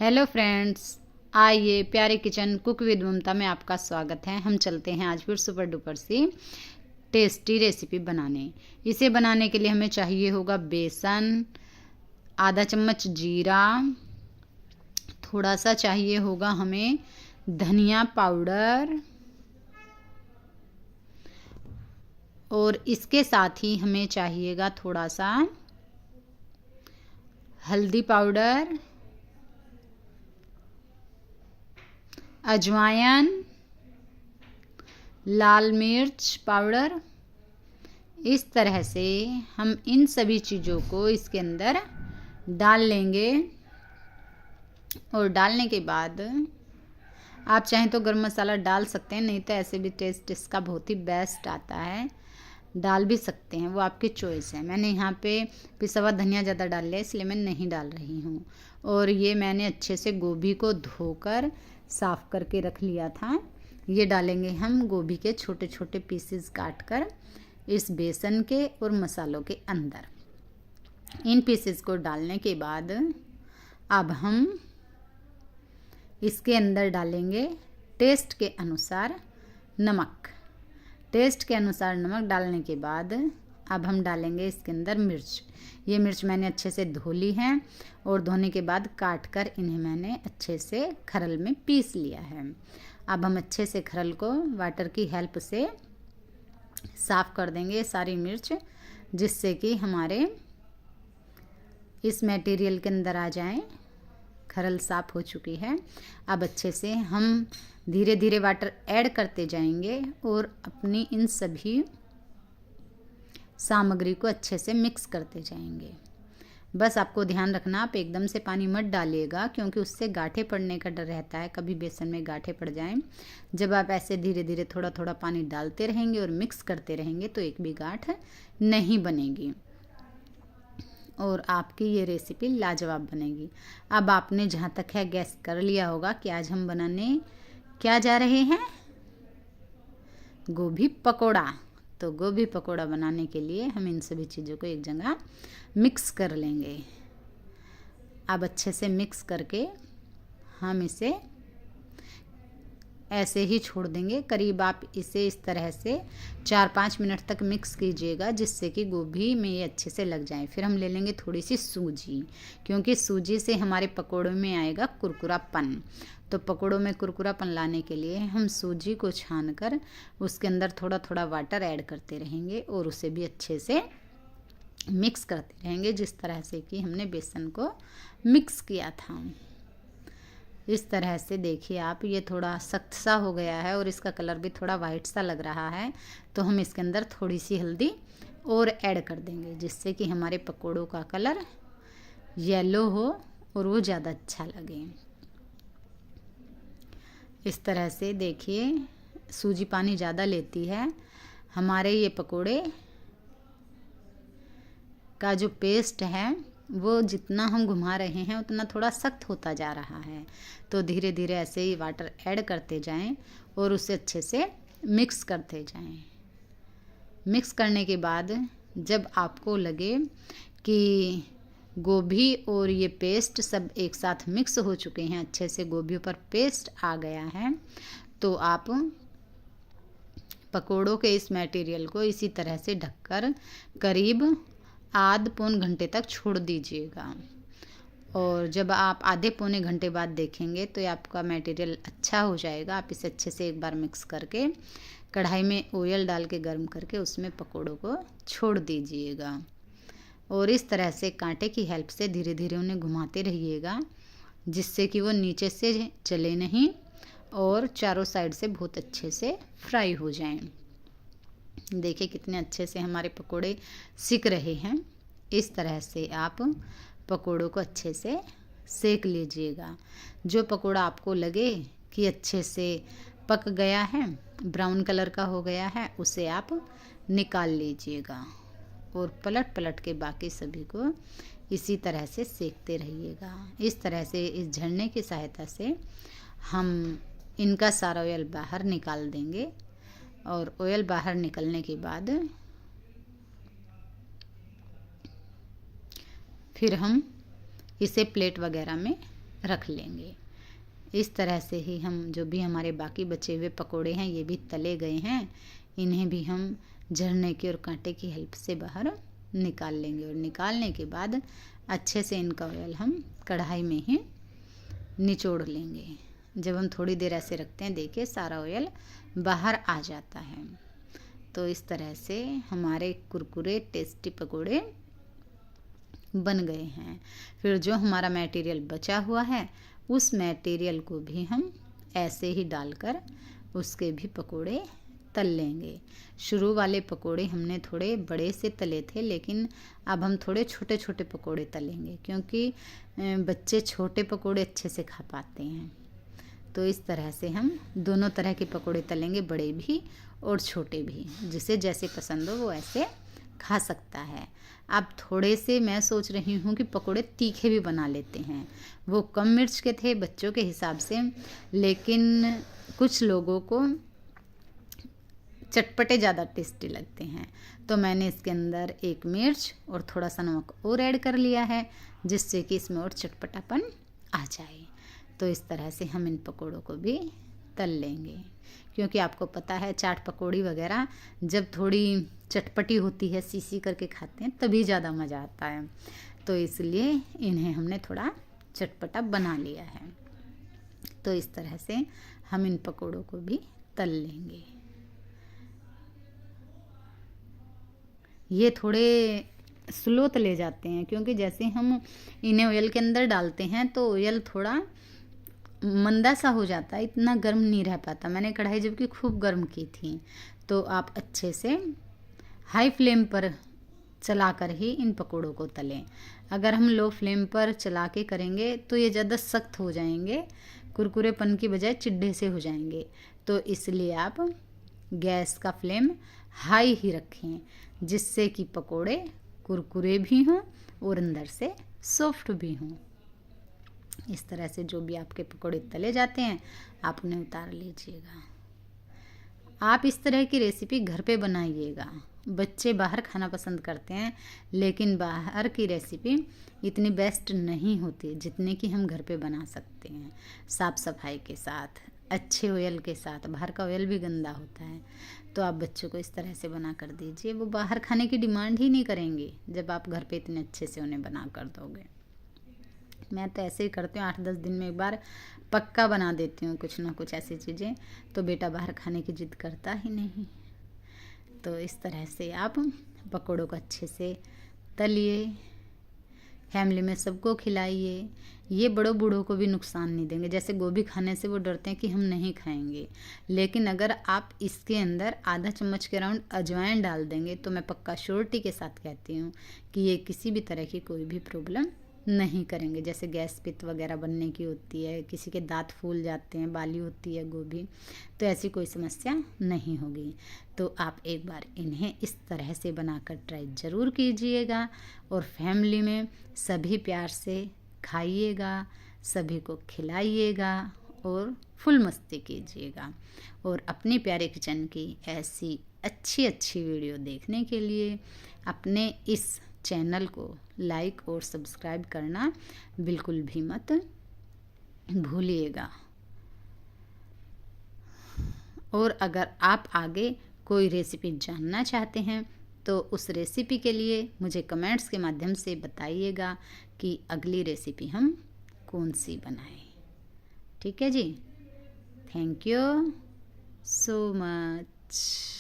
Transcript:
Hello friends, आइए प्यारे kitchen cook with ममता में आपका स्वागत है। हम चलते हैं आज फिर सुपर डुपर सी टेस्टी रेसिपी बनाने। इसे बनाने के लिए हमें चाहिए होगा बेसन, आधा चम्मच जीरा, थोड़ा सा चाहिए होगा हमें धनिया पाउडर, और इसके साथ ही हमें चाहिएगा थोड़ा सा हल्दी पाउडर, अजवाइन, लाल मिर्च पाउडर। इस तरह से हम इन सभी चीज़ों को इसके अंदर डाल लेंगे। और डालने के बाद आप चाहें तो गरम मसाला डाल सकते हैं, नहीं तो ऐसे भी टेस्ट इसका बहुत ही बेस्ट आता है, डाल भी सकते हैं, वो आपकी चॉइस है। मैंने यहाँ पे पिसा हुआ धनिया ज़्यादा डाल लिया इसलिए मैं नहीं डाल रही हूँ। और ये मैंने अच्छे से गोभी को धोकर साफ़ करके रख लिया था। ये डालेंगे हम गोभी के छोटे छोटे पीसेस काट कर इस बेसन के और मसालों के अंदर। इन पीसेस को डालने के बाद अब हम इसके अंदर डालेंगे टेस्ट के अनुसार नमक। टेस्ट के अनुसार नमक डालने के बाद अब हम डालेंगे इसके अंदर मिर्च। ये मिर्च मैंने अच्छे से धो ली है और धोने के बाद काट कर इन्हें मैंने अच्छे से खरल में पीस लिया है। अब हम अच्छे से खरल को वाटर की हेल्प से साफ़ कर देंगे सारी मिर्च, जिससे कि हमारे इस मटेरियल के अंदर आ जाए। खरल साफ़ हो चुकी है। अब अच्छे से हम धीरे धीरे वाटर ऐड करते जाएंगे और अपनी इन सभी सामग्री को अच्छे से मिक्स करते जाएंगे। बस आपको ध्यान रखना, आप एकदम से पानी मत डालिएगा, क्योंकि उससे गांठें पड़ने का डर रहता है, कभी बेसन में गांठें पड़ जाएं। जब आप ऐसे धीरे धीरे थोड़ा थोड़ा पानी डालते रहेंगे और मिक्स करते रहेंगे तो एक भी गांठ नहीं बनेगी और आपकी ये रेसिपी लाजवाब बनेगी। अब आपने जहाँ तक है गैस कर लिया होगा कि आज हम बनाने क्या जा रहे हैं, गोभी पकोड़ा। तो गोभी पकोड़ा बनाने के लिए हम इन सभी चीज़ों को एक जगह मिक्स कर लेंगे। अब अच्छे से मिक्स करके हम इसे ऐसे ही छोड़ देंगे। करीब आप इसे इस तरह से 4-5 मिनट तक मिक्स कीजिएगा, जिससे कि गोभी में ये अच्छे से लग जाए। फिर हम ले लेंगे थोड़ी सी सूजी, क्योंकि सूजी से हमारे पकोड़ों में आएगा कुरकुरापन। तो पकोड़ों में कुरकुरापन लाने के लिए हम सूजी को छान कर उसके अंदर थोड़ा थोड़ा वाटर ऐड करते रहेंगे और उसे भी अच्छे से मिक्स करते रहेंगे, जिस तरह से कि हमने बेसन को मिक्स किया था। इस तरह से देखिए आप, ये थोड़ा सख्त सा हो गया है और इसका कलर भी थोड़ा वाइट सा लग रहा है। तो हम इसके अंदर थोड़ी सी हल्दी और ऐड कर देंगे, जिससे कि हमारे पकोड़ों का कलर येलो हो और वो ज़्यादा अच्छा लगे। इस तरह से देखिए, सूजी पानी ज़्यादा लेती है। हमारे ये पकोड़े का जो पेस्ट है वो जितना हम घुमा रहे हैं उतना थोड़ा सख्त होता जा रहा है। तो धीरे धीरे ऐसे ही वाटर ऐड करते जाएं और उसे अच्छे से मिक्स करते जाएं। मिक्स करने के बाद जब आपको लगे कि गोभी और ये पेस्ट सब एक साथ मिक्स हो चुके हैं, अच्छे से गोभी पर पेस्ट आ गया है, तो आप पकोड़ों के इस मटेरियल को इसी तरह से ढककर करीब आध पौन घंटे तक छोड़ दीजिएगा। और जब आप आधे पौने घंटे बाद देखेंगे तो ये आपका मटेरियल अच्छा हो जाएगा। आप इसे अच्छे से एक बार मिक्स करके कढ़ाई में ऑयल डाल के गर्म करके उसमें पकोड़ों को छोड़ दीजिएगा और इस तरह से कांटे की हेल्प से धीरे धीरे उन्हें घुमाते रहिएगा, जिससे कि वो नीचे से जले नहीं और चारों साइड से बहुत अच्छे से फ्राई हो जाएं। देखिए कितने अच्छे से हमारे पकोड़े सिक रहे हैं। इस तरह से आप पकोड़ों को अच्छे से सेक लीजिएगा। जो पकोड़ा आपको लगे कि अच्छे से पक गया है, ब्राउन कलर का हो गया है, उसे आप निकाल लीजिएगा और पलट पलट के बाकी सभी को इसी तरह से सेकते रहिएगा। इस तरह से इस झरने की सहायता से हम इनका सारा ऑयल बाहर निकाल देंगे और ऑयल बाहर निकलने के बाद फिर हम इसे प्लेट वगैरह में रख लेंगे। इस तरह से ही हम जो भी हमारे बाकी बचे हुए पकोड़े हैं ये भी तले गए हैं, इन्हें भी हम झरने की और कांटे की हेल्प से बाहर निकाल लेंगे। और निकालने के बाद अच्छे से इनका ऑयल हम कढ़ाई में ही निचोड़ लेंगे। जब हम थोड़ी देर ऐसे रखते हैं, देखिए सारा ऑयल बाहर आ जाता है। तो इस तरह से हमारे कुरकुरे टेस्टी पकोड़े बन गए हैं। फिर जो हमारा मटेरियल बचा हुआ है उस मटेरियल को भी हम ऐसे ही डालकर उसके भी पकोड़े तल लेंगे। शुरू वाले पकोड़े हमने थोड़े बड़े से तले थे, लेकिन अब हम थोड़े छोटे छोटे पकोड़े तलेंगे, क्योंकि बच्चे छोटे पकोड़े अच्छे से खा पाते हैं। तो इस तरह से हम दोनों तरह के पकोड़े तलेंगे, बड़े भी और छोटे भी, जिसे जैसे पसंद हो वो ऐसे खा सकता है। अब थोड़े से मैं सोच रही हूँ कि पकोड़े तीखे भी बना लेते हैं। वो कम मिर्च के थे बच्चों के हिसाब से, लेकिन कुछ लोगों को चटपटे ज़्यादा टेस्टी लगते हैं, तो मैंने इसके अंदर एक मिर्च और थोड़ा सा नमक और ऐड कर लिया है, जिससे कि इसमें और चटपटापन आ जाए। तो इस तरह से हम इन पकोड़ों को भी तल लेंगे, क्योंकि आपको पता है चाट पकौड़ी वगैरह जब थोड़ी चटपटी होती है, सीसी करके खाते हैं, तभी ज़्यादा मज़ा आता है। तो इसलिए इन्हें हमने थोड़ा चटपटा बना लिया है। तो इस तरह से हम इन पकोड़ों को भी तल लेंगे। ये थोड़े स्लो तले जाते हैं, क्योंकि जैसे हम इन्हें ऑयल के अंदर डालते हैं तो ऑयल थोड़ा मंदा सा हो जाता है, इतना गर्म नहीं रह पाता। मैंने कढ़ाई जबकि खूब गर्म की थी। तो आप अच्छे से हाई फ्लेम पर चलाकर ही इन पकोड़ों को तलें। अगर हम लो फ्लेम पर चला के करेंगे तो ये ज़्यादा सख्त हो जाएंगे, कुरकुरेपन की बजाय चिड्ढे से हो जाएंगे। तो इसलिए आप गैस का फ्लेम हाई ही रखें, जिससे कि पकोड़े कुरकुरे भी हों और अंदर से सॉफ्ट भी हों। इस तरह से जो भी आपके पकोड़े तले जाते हैं आप उन्हें उतार लीजिएगा। आप इस तरह की रेसिपी घर पे बनाइएगा। बच्चे बाहर खाना पसंद करते हैं, लेकिन बाहर की रेसिपी इतनी बेस्ट नहीं होती जितने कि हम घर पे बना सकते हैं, साफ़ सफाई के साथ, अच्छे ऑयल के साथ। बाहर का ऑयल भी गंदा होता है। तो आप बच्चों को इस तरह से बना कर दीजिए, वो बाहर खाने की डिमांड ही नहीं करेंगे जब आप घर पे इतने अच्छे से उन्हें बना कर दोगे। मैं तो ऐसे ही करती हूँ, 8-10 दिन में एक बार पक्का बना देती हूँ कुछ ना कुछ ऐसी चीज़ें, तो बेटा बाहर खाने की जिद करता ही नहीं। तो इस तरह से आप पकौड़ों को अच्छे से तलिए, फैमिली में सबको खिलाइए। ये बड़ों बूढ़ों को भी नुकसान नहीं देंगे। जैसे गोभी खाने से वो डरते हैं कि हम नहीं खाएंगे, लेकिन अगर आप इसके अंदर आधा चम्मच के राउंड अजवाइन डाल देंगे तो मैं पक्का श्योरिटी के साथ कहती हूँ कि ये किसी भी तरह की कोई भी प्रॉब्लम नहीं करेंगे। जैसे गैस पित्त वगैरह बनने की होती है, किसी के दांत फूल जाते हैं, बाली होती है गोभी, तो ऐसी कोई समस्या नहीं होगी। तो आप एक बार इन्हें इस तरह से बनाकर ट्राई ज़रूर कीजिएगा और फैमिली में सभी प्यार से खाइएगा, सभी को खिलाइएगा और फुल मस्ती कीजिएगा। और अपनी प्यारे किचन की ऐसी अच्छी अच्छी वीडियो देखने के लिए अपने इस चैनल को लाइक और सब्सक्राइब करना बिल्कुल भी मत भूलिएगा। और अगर आप आगे कोई रेसिपी जानना चाहते हैं तो उस रेसिपी के लिए मुझे कमेंट्स के माध्यम से बताइएगा कि अगली रेसिपी हम कौन सी बनाएं। ठीक है जी, थैंक यू सो मच।